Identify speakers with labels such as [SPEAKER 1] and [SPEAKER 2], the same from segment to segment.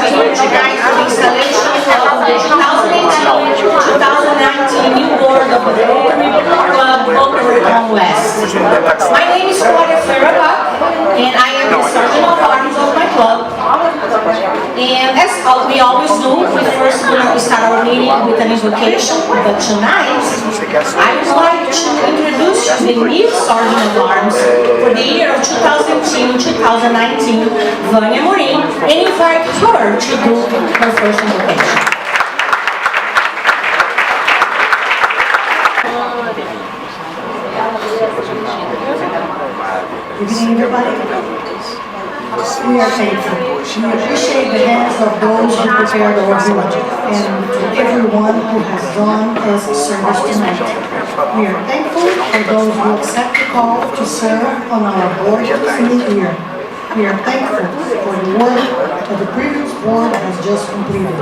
[SPEAKER 1] here tonight for the installation of the 2018-2019 new board of the Rotary Club Boca Raton West. My name is and I am the Sergeant of Arms of my club. And as we always do, we first start our meeting with an invocation, but tonight I would like to introduce the new Sergeant of Arms for the year of 2018-2019, Vânia Morim, and invite her to do her first invocation.
[SPEAKER 2] Good evening, everybody. We are thankful. We appreciate the hands of those who prepared our village and to everyone who has done as service tonight. We are thankful for those who accept the call to serve on our board this new year. We are thankful for the work that the previous board has just completed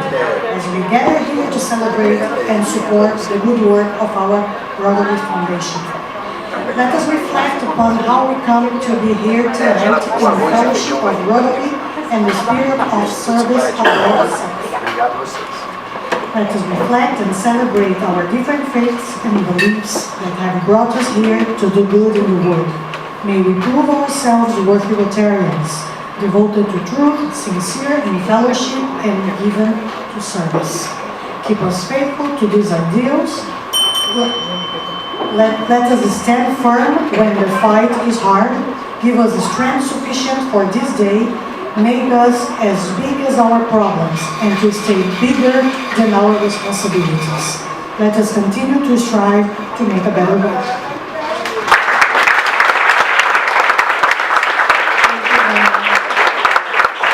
[SPEAKER 2] as we gather here to celebrate and support the good work of our Rotary Foundation. Let us reflect upon how we come to be here tonight in the fellowship of Rotary and the spirit of service of all saints. Let us reflect and celebrate our different faiths and beliefs that have brought us here to do good in the world. May we prove ourselves worthy Rotarians, devoted to truth, sincere in fellowship, and given to service. Keep us faithful to these ideals. Let us stand firm when the fight is hard. Give us the strength sufficient for this day. Make us as big as our problems and to stay bigger than our responsibilities. Let us continue to strive to make a better world.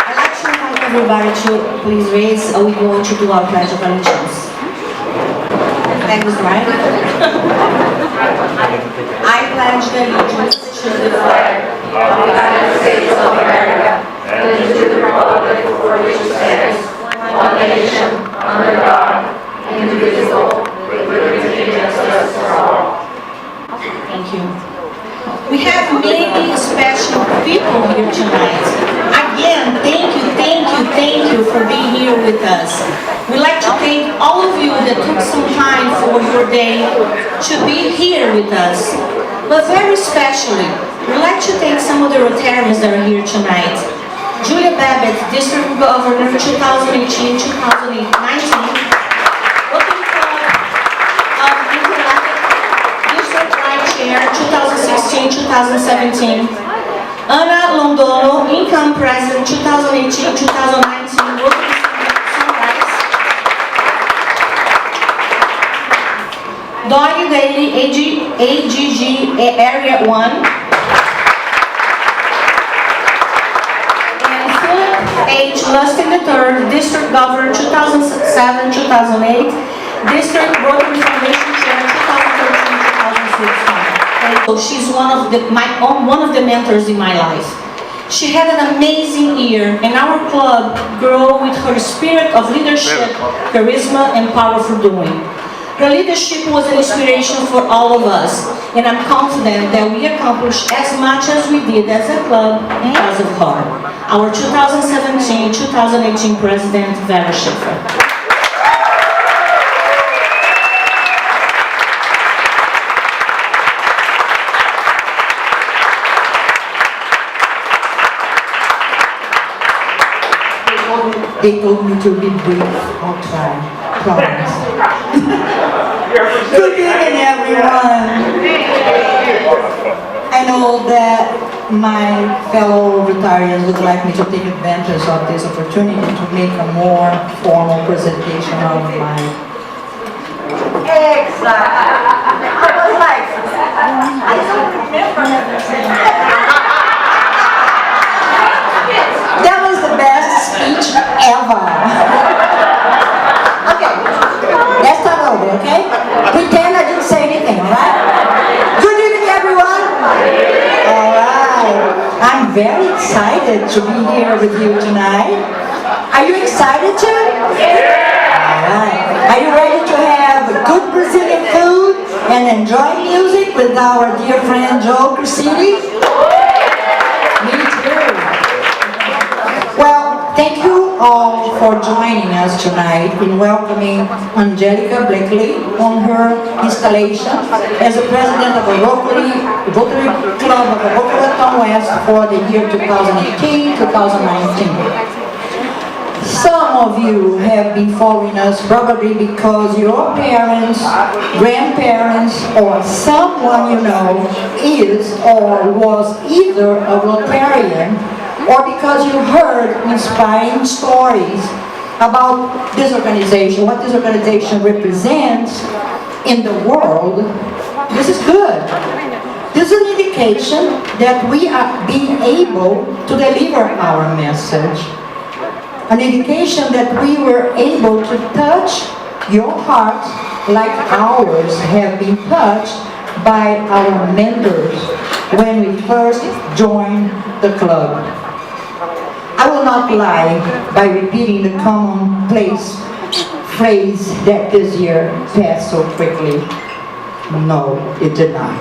[SPEAKER 1] I'd like to invite everybody to please raise, we're going to do our Pledge of Allegiance. That was right. I pledge allegiance to the flag of the United States of America and to the republic for which it stands, one nation, under God, indivisible, with liberty and justice for all. Thank you. We have many special people here tonight. Again, thank you for being here with us. We'd like to thank all of you that took some time for your day to be here with us. But very especially, we'd like to thank some of the Rotarians that are here tonight. Julia Babbitt, District Governor 2018-2019. Rotary Club of Angelica, District Vice Chair 2016-2017. Ana Londono, Income President 2018-2019. Rotary Doggy Daily, AGG Area 1. And Philip H. Lustig III, District Governor 2007-2008. District Rotary Foundation Chair 2013-2016. So she's one of the mentors in my life. She had an amazing year, and our club grew with her spirit of leadership, charisma, and power for doing. Her leadership was an inspiration for all of us, and I'm confident that we accomplished as much as we did as a club because of her. Our 2017-2018 President, Vera Schiffer.
[SPEAKER 2] They told me to be brief. I'll try. Promise. Good evening, everyone. I know that my fellow Rotarians would like me to take advantage of this opportunity to make a more formal presentation of my... Exactly. I was like, I don't remember. That was the best speech ever. Okay, let's start over, okay? Pretend I didn't say anything, alright? Good evening, everyone. Alright, I'm very excited to be here with you tonight. Are you excited too? Alright, are you ready to have good Brazilian food and enjoy music with our dear friend Joe Crisidi? Me too. Well, thank you all for joining us tonight in welcoming Angelica Blakely on her installation as the president of the Rotary Club of the Boca Raton West for the year 2018-2019. Some of you have been following us probably because your parents, grandparents, or someone you know is or was either a Rotarian, or because you heard inspiring stories about this organization, what this organization represents in the world. This is good. This is an indication that we are being able to deliver our message. An indication that we were able to touch your hearts like ours have been touched by our members when we first joined the club. I will not lie by repeating the commonplace phrase that this year passed so quickly. No, it did not.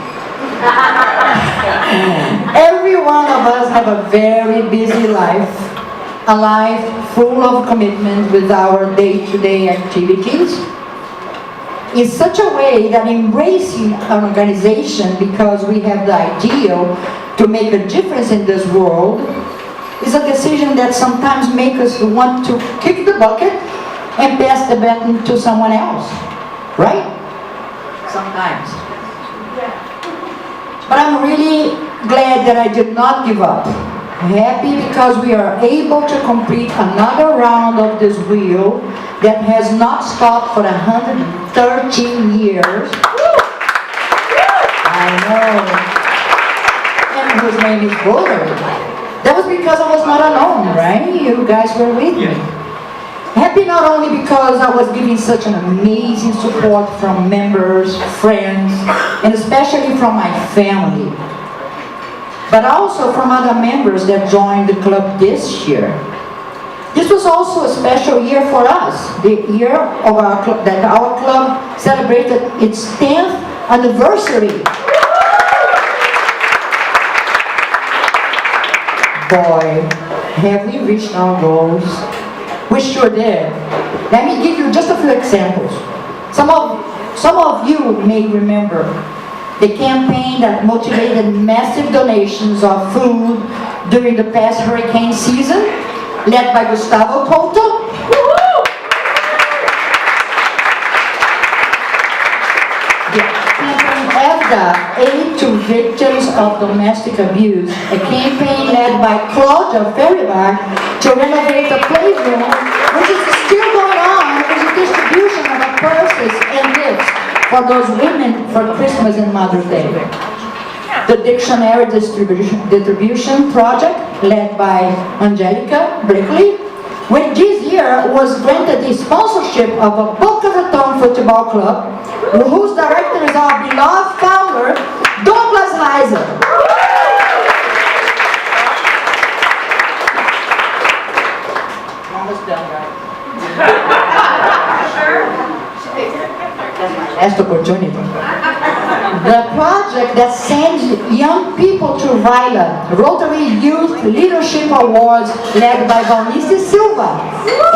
[SPEAKER 2] Every one of us have a very busy life, a life full of commitment with our day-to-day activities, in such a way that embracing an organization because we have the ideal to make a difference in this world is a decision that sometimes makes us want to kick the bucket and pass the baton to someone else, right? Sometimes. But I'm really glad that I did not give up. Happy because we are able to complete another round of this wheel that has not stopped for 113 years. I know. And whose name is Boca. That was because I was not alone, right? You guys were with me. Happy not only because I was giving such an amazing support from members, friends, and especially from my family, but also from other members that joined the club this year. This was also a special year for us, the year of our club, that our club celebrated its 10th anniversary. Boy, have we reached our goals? We sure did. Let me give you just a few examples. Some of you may remember the campaign that motivated massive donations of food during the past hurricane season, led by Gustavo Couto. The campaign Aid to Victims of Domestic Abuse, a campaign led by Claudia Ferribach to renovate the playroom, which is still going on with the distribution of purses and gifts for those women for Christmas and Mother's Day. The dictionary distribution project led by Angelica Blakely, which this year was granted the sponsorship of a Boca Raton football club, whose director is our beloved founder, Douglas Heiser. Almost done, right? That's my last opportunity. The project that sends young people to Vila, Rotary Youth Leadership Awards, led by Valnice Silva,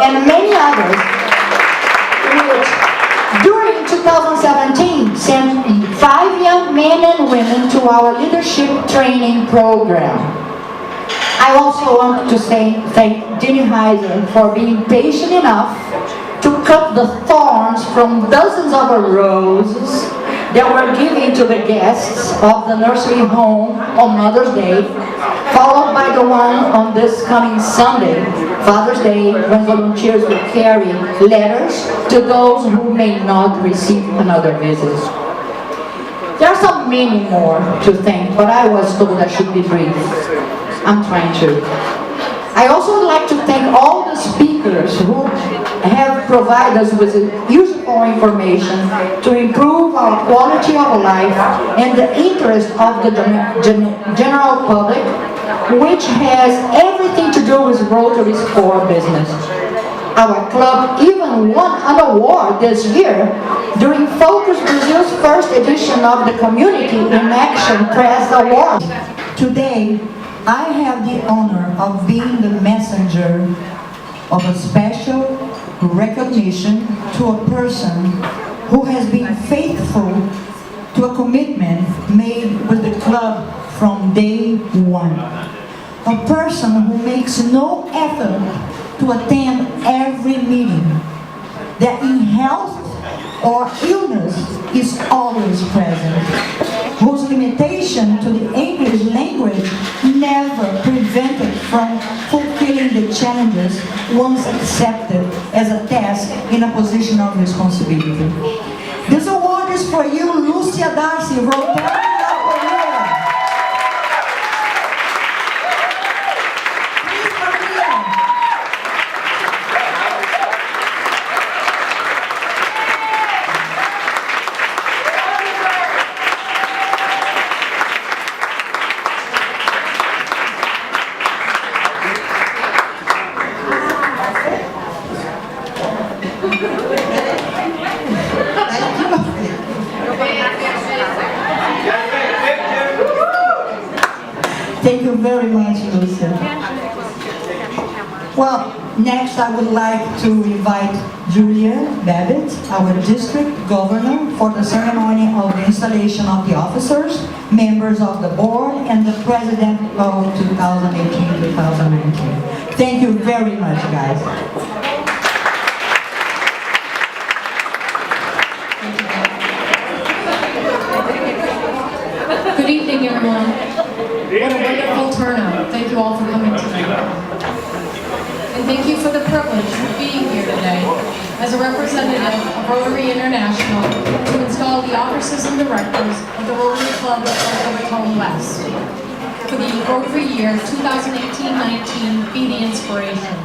[SPEAKER 2] and many others, which during 2017 sent 5 young men and women to our leadership training program. I also want to thank Jenny Heiser for being patient enough to cut the thorns from dozens of roses that were given to the guests of the nursery home on Mother's Day, followed by the one on this coming Sunday, Father's Day, when volunteers will carry letters to those who may not receive another visit. There are so many more to thank, but I was told I should be brief. I'm trying to. I also would like to thank all the speakers who have provided us with useful information to improve our quality of life and the interest of the general public, which has everything to do with Rotary's core business. Our club even won an award this year during Focus Brazil's first edition of the Community in Action Press Award. Today, I have the honor of being the messenger of a special recognition to a person who has been faithful to a commitment made with the club from day one. A person who makes no effort to attend every meeting, that in health or illness is always present, whose limitation to the English language never prevented from fulfilling the challenges once accepted as a task in a position of responsibility. This award is for you, Lucia Darcy, Rotary. Thank you very much, Lucia. Well, next I would like to invite Julia Babbitt, our district governor, for the ceremony of the installation of the officers, members of the board, and the president of 2018-2019. Thank you very much, guys.
[SPEAKER 3] Good evening, everyone. What a wonderful turnout. Thank you all for coming tonight. And thank you for the privilege of being here today as a representative of Rotary International to install the officers and directors of the Rotary Club of Raton West for the Rotary year 2018-19 Be the Inspiration.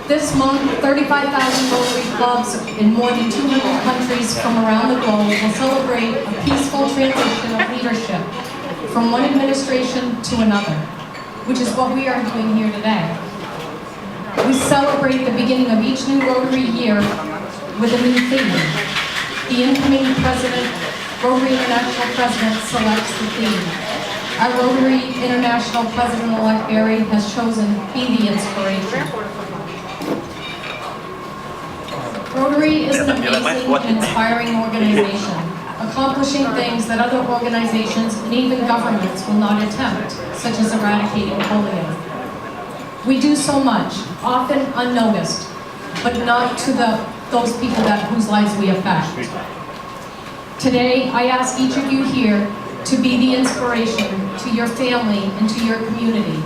[SPEAKER 3] This month, 35,000 Rotary clubs in more than 200 countries from around the globe will celebrate a peaceful transition of leadership from one administration to another, which is what we are doing here today. We celebrate the beginning of each new Rotary year with a new theme. The incoming president, Rotary International president, selects the theme. Our Rotary International president-elect Barry has chosen Be the Inspiration. Rotary is an amazing and inspiring organization, accomplishing things that other organizations and even governments will not attempt, such as eradicating polio. We do so much, often unnoticed, but not to those people whose lives we affect. Today, I ask each of you here to be the inspiration to your family and to your community.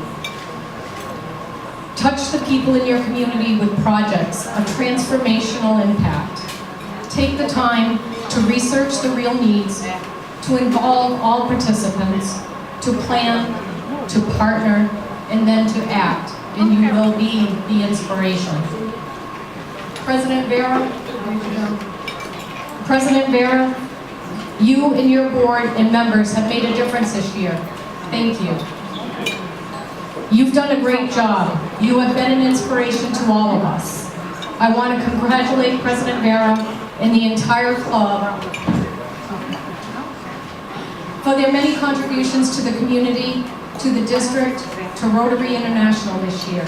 [SPEAKER 3] Touch the people in your community with projects of transformational impact. Take the time to research the real needs, to involve all participants, to plan, to partner, and then to act, and you will be the inspiration. President Vera, you and your board and members have made a difference this year. Thank you. You've done a great job. You have been an inspiration to all of us. I want to congratulate President Vera and the entire club for their many contributions to the community, to the district, to Rotary International this year.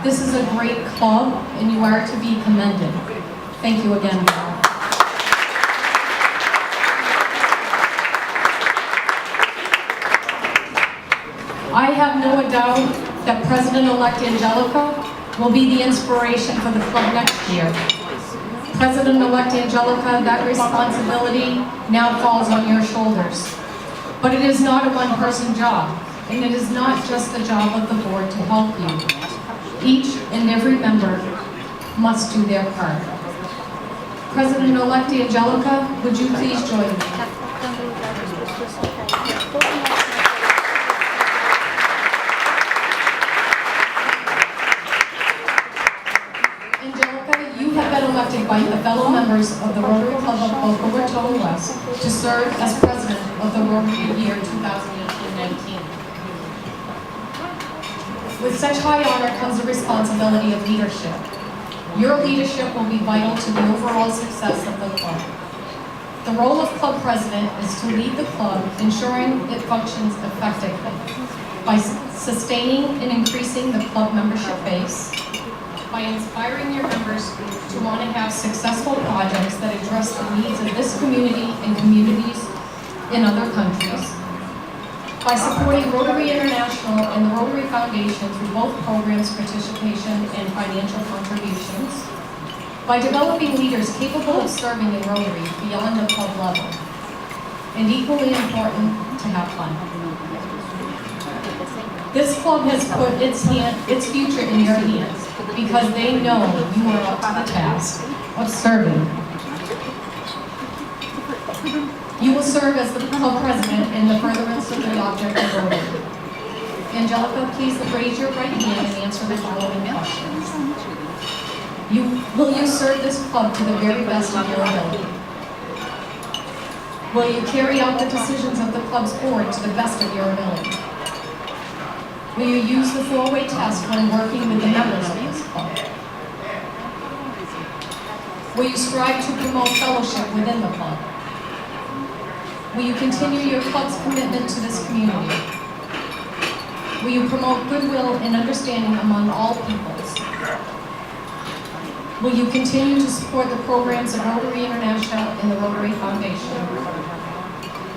[SPEAKER 3] This is a great club, and you are to be commended. Thank you again, Vera. I have no doubt that President-elect Angelica will be the inspiration for the club next year. President-elect Angelica, that responsibility now falls on your shoulders. But it is not a one-person job, and it is not just the job of the board to help you. Each and every member must do their part. President-elect Angelica, would you please join me? Elected by the fellow members of the Rotary Club of Boca, Raton West to serve as president of the Rotary year 2018-19. With such high honor comes the responsibility of leadership. Your leadership will be vital to the overall success of the club. The role of club president is to lead the club, ensuring it functions effectively by sustaining and increasing the club membership base, by inspiring your members to want to have successful projects that address the needs of this community and communities in other countries, by supporting Rotary International and the Rotary Foundation through both programs, participation, and financial contributions, by developing leaders capable of serving in Rotary beyond the club level, and equally important, to have fun. This club has put its future in your hands because they know you are up to the task of serving. You will serve as the club president in the furtherance of the object of Rotary. Angelica, please raise your right hand and answer the following questions. Will you serve this club to the very best of your ability? Will you carry out the decisions of the club's board to the best of your ability? Will you use the 4-way test when working with the members of this club? Will you strive to promote fellowship within the club? Will you continue your club's commitment to this community? Will you promote goodwill and understanding among all peoples? Will you continue to support the programs of Rotary International and the Rotary Foundation?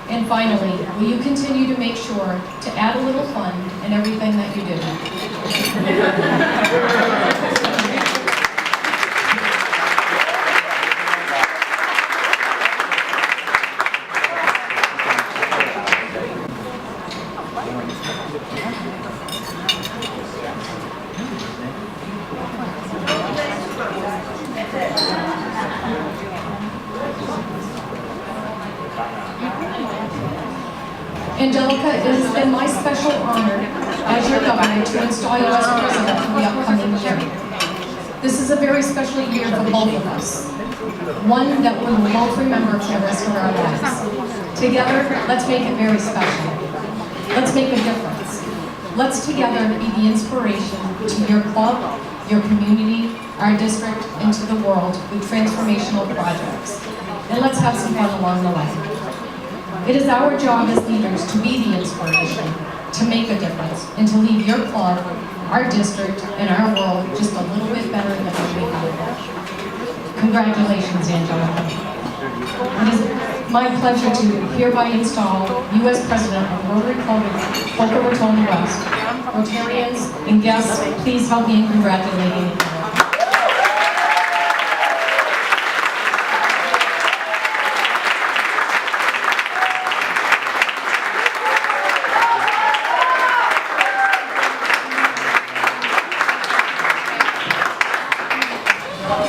[SPEAKER 3] And finally, will you continue to make sure to add a little fun in everything that you do? Angelica, it has been my special honor as your governor to install you as president for the upcoming year. This is a very special year for both of us, one that we will both remember for the rest of our lives. Together, let's make it very special. Let's make a difference. Let's together be the inspiration to your club, your community, our district, and to the world with transformational projects. And let's have some fun along the way. It is our job as leaders to be the inspiration, to make a difference, and to leave your club, our district, and our world just a little bit better than when we found it. Congratulations, Angelica. It is my pleasure to hereby install you as president of Rotary Club of Boca Raton West. Rotarians and guests, please help me in congratulating you.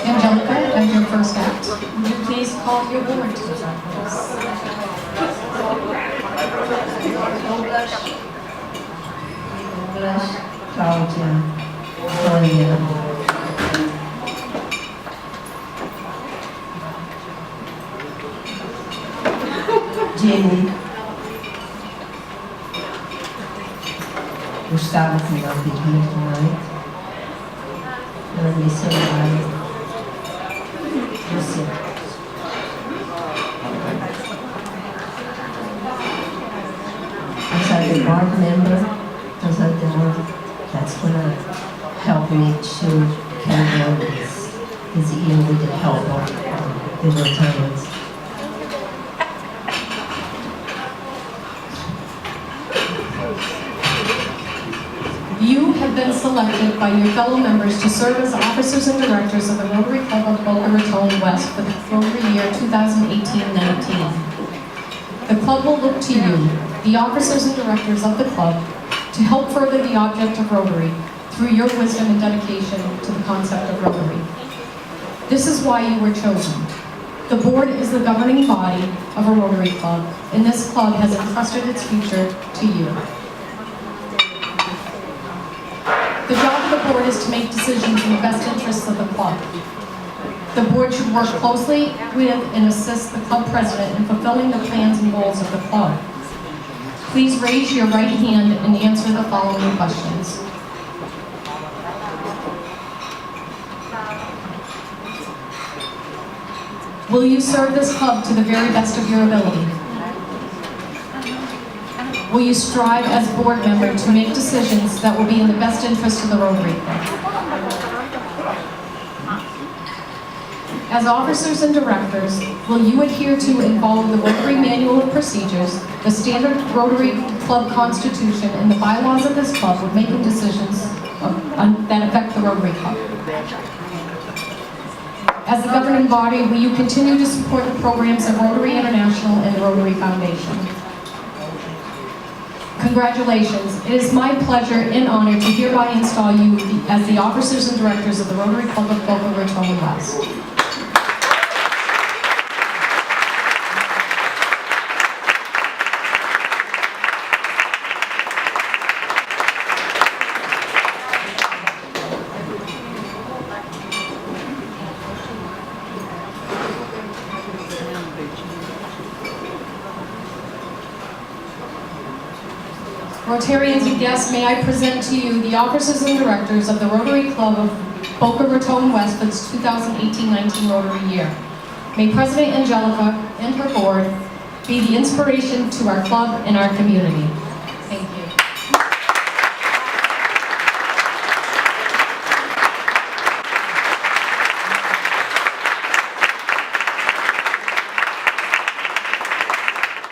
[SPEAKER 3] Angelica, as your first act, would you please call your board to the front, please?
[SPEAKER 4] Claudia, Sonia, Jenny, Gustavo cannot be here tonight. Melanie Silvani, Lucia. As a board member, as a board, that's gonna help me to carry on this year with the help of the Rotarians.
[SPEAKER 3] You have been selected by your fellow members to serve as officers and directors of the Rotary Club of Boca Raton West for the Rotary year 2018-19. The club will look to you, the officers and directors of the club, to help further the object of Rotary through your wisdom and dedication to the concept of Rotary. This is why you were chosen. The board is the governing body of a Rotary club, and this club has entrusted its future to you. The job of the board is to make decisions in the best interests of the club. The board should work closely with and assist the club president in fulfilling the plans and goals of the club. Please raise your right hand and answer the following questions. Will you serve this club to the very best of your ability? Will you strive as board member to make decisions that will be in the best interest of the Rotary Club? As officers and directors, will you adhere to and follow the Rotary Manual of Procedures, the standard Rotary Club Constitution, and the bylaws of this club when making decisions that affect the Rotary Club? As the governing body, will you continue to support the programs of Rotary International and the Rotary Foundation? Congratulations. It is my pleasure and honor to hereby install you as the officers and directors of the Rotary Club of Boca Raton West. Rotarians and guests, may I present to you the officers and directors of the Rotary Club of Boca Raton West for this 2018-19 Rotary year. May President Angelica and her board be the inspiration to our club and our community.